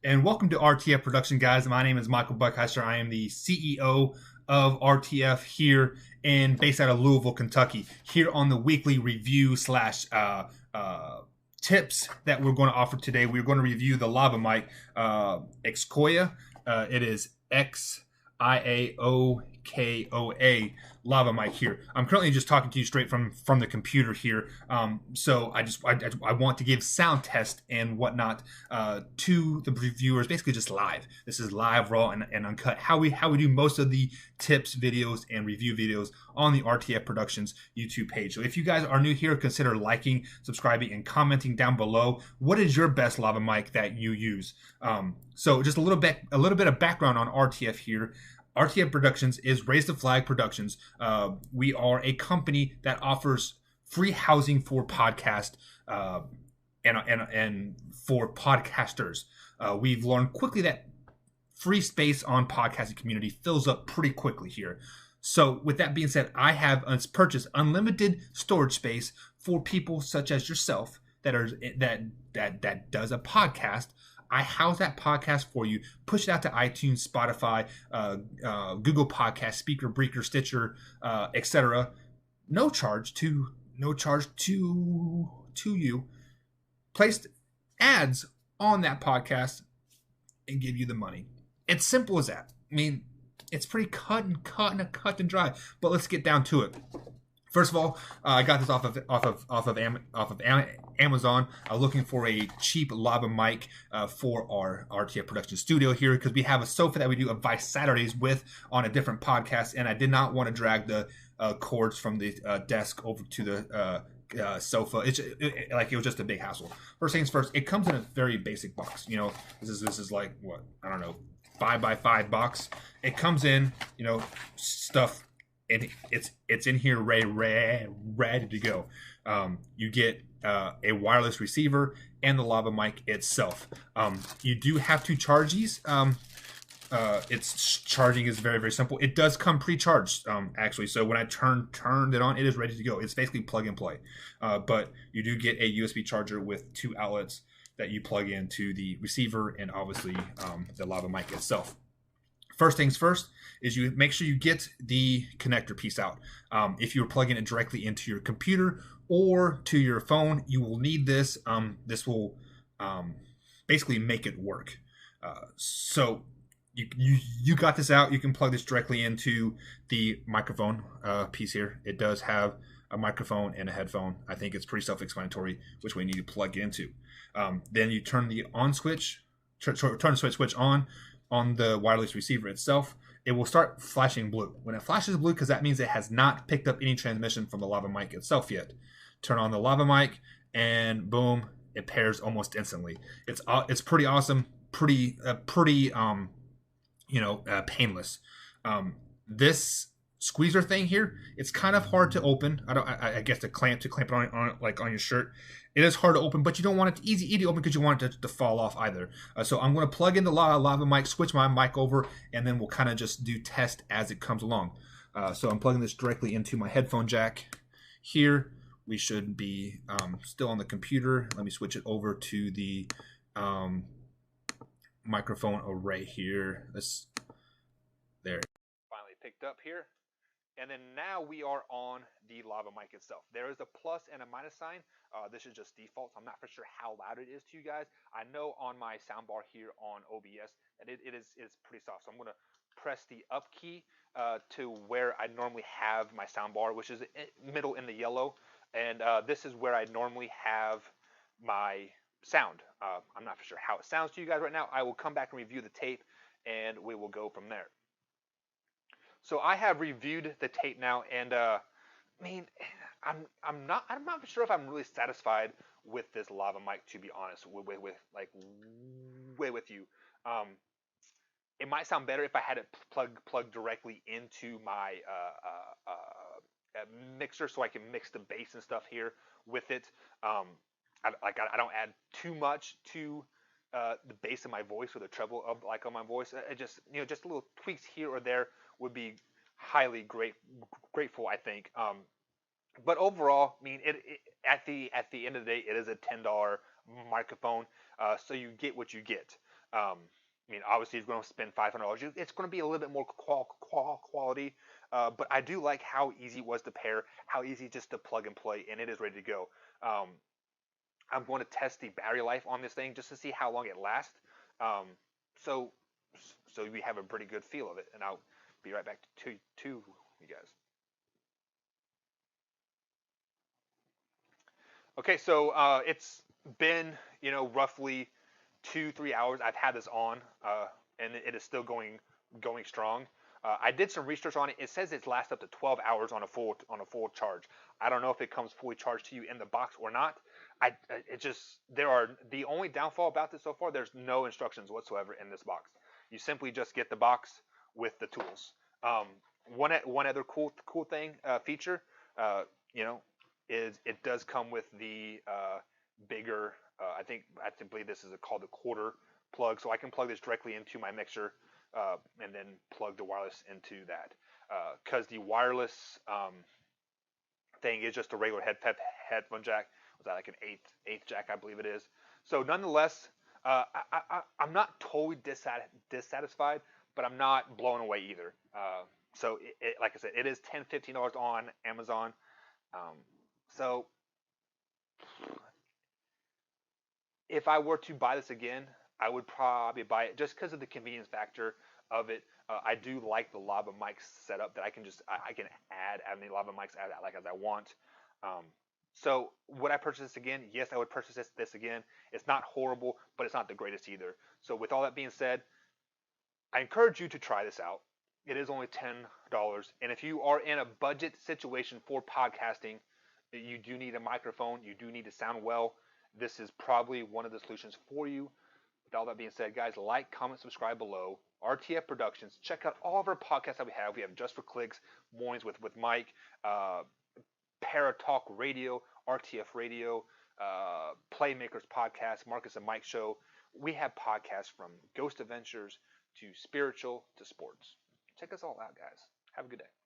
And welcome to RTF Production, guys. My name is Michael Buckheister. I am the CEO of RTF here and based out of Louisville, Kentucky. Here on the weekly review slash tips that we're going to offer today, we're going to review the lava mic Xiaokoa. It is Xiaokoa lava mic here. I'm currently just talking to you straight from the computer here. So I want to give sound test and whatnot to the reviewers, basically just live. This is live, raw, and uncut. How we do most of the tips videos and review videos on the RTF Productions YouTube page. So if you guys are new here, consider liking, subscribing, and commenting down below. What is your best lava mic that you use? So just a little bit of background on RTF here. RTF Productions is Raise the Flag Productions. We are a company that offers free housing for podcast and for podcasters. We've learned quickly that free space on podcasting community fills up pretty quickly here. So with that being said, I have purchased unlimited storage space for people such as yourself that does a podcast. I house that podcast for you, push it out to iTunes, Spotify, Google Podcast, Speaker, Breaker, Stitcher, etc. No charge to you. Placed ads on that podcast and give you the money. It's simple as that. I mean, it's pretty cut and dry. But let's get down to it. First of all, I got this off of Amazon. Looking for a cheap lava mic for our RTF production studio here because we have a sofa that we do Advice Saturdays with on a different podcast, and I did not want to drag the cords from the desk over to the sofa. It was just a big hassle. First things first, it comes in a very basic box. You know, this is like what, I don't know, 5x5 box. It comes in, stuff. And it's in here ready to go. You get a wireless receiver and the lava mic itself. You do have to charge these. Its charging is very, very simple. It does come pre-charged, actually. So when I turned it on, it is ready to go. It's basically plug and play. But you do get a USB charger with 2 outlets that you plug into the receiver and obviously the lava mic itself. First things first is you make sure you get the connector piece out. If you're plugging it directly into your computer or to your phone, you will need this. This will basically make it work. So you got this out. You can plug this directly into the microphone piece here. It does have a microphone and a headphone. I think it's pretty self-explanatory which way you need to plug it into. Then you turn the on switch, turn the switch on the wireless receiver itself. It will start flashing blue. When it flashes blue, because that means it has not picked up any transmission from the lava mic itself yet. Turn on the lava mic, and boom, it pairs almost instantly. It's pretty awesome, pretty painless. This squeezer thing here, it's kind of hard to open. I guess to clamp it on like on your shirt. It is hard to open, but you don't want it easy to open because you want it to fall off either. So I'm going to plug in the lava mic, switch my mic over, and then we'll kind of just do test as it comes along. So I'm plugging this directly into my headphone jack here. We should be still on the computer. Let me switch it over to the microphone array here. There. Finally picked up here. And then now we are on the lava mic itself. There is a plus and a minus sign. This is just default, so I'm not for sure how loud it is to you guys. I know on my soundbar here on OBS that it is pretty soft. So I'm going to press the up key to where I normally have my soundbar, which is middle in the yellow. And this is where I normally have my sound. I'm not for sure how it sounds to you guys right now. I will come back and review the tape, and we will go from there. So I have reviewed the tape now, and I mean, I'm not sure if I'm really satisfied with this lava mic, to be honest with you. It might sound better if I had it plugged directly into my mixer, so I can mix the bass and stuff here with it. I don't add too much to the bass of my voice or the treble of on my voice. Just little tweaks here or there would be highly grateful, I think. But overall, I mean, at the end of the day, it is a $10 microphone, so you get what you get. I mean, obviously, if you're going to spend $500, it's going to be a little bit more quality. But I do like how easy it was to pair, how easy just to plug and play, and it is ready to go. Um, I'm going to test the battery life on this thing just to see how long it lasts. Um, so, so we have a pretty good feel of it, and I'll be right back to you guys. Okay, so it's been roughly 2 3 hours. I've had this on, and it is still going strong. I did some research on it. It says it lasts up to 12 hours on a full charge. I don't know if it comes fully charged to you in the box or not. It just there are the only downfall about this so far. There's no instructions whatsoever in this box. You simply just get the box with the tools. Um, one other cool thing feature, uh, you know, is it does come with the bigger. I believe this is called the quarter plug, so I can plug this directly into my mixer and then plug the wireless into that. Because the wireless thing is just a regular headphone jack. Was that like an eighth jack? I believe it is. So nonetheless, I'm not totally dissatisfied, but I'm not blown away either. So like I said, it is $10 $15 on Amazon. Um, so if I were to buy this again, I would probably buy it just because of the convenience factor of it. I do like the lava mic setup that I can add any lava mics as I want. Um, so would I purchase this again? Yes, I would purchase this again. It's not horrible, but it's not the greatest either. So with all that being said, I encourage you to try this out. It is only $10, and if you are in a budget situation for podcasting, you do need a microphone, you do need to sound well. This is probably one of the solutions for you. With all that being said, guys, like, comment, subscribe below. RTF Productions. Check out all of our podcasts that we have. We have Just for Clicks, Mornings with Mike, uh, Paratalk Radio, RTF Radio, Playmakers Podcast, Marcus and Mike Show. We have podcasts from Ghost Adventures to spiritual to sports. Check us all out, guys. Have a good day.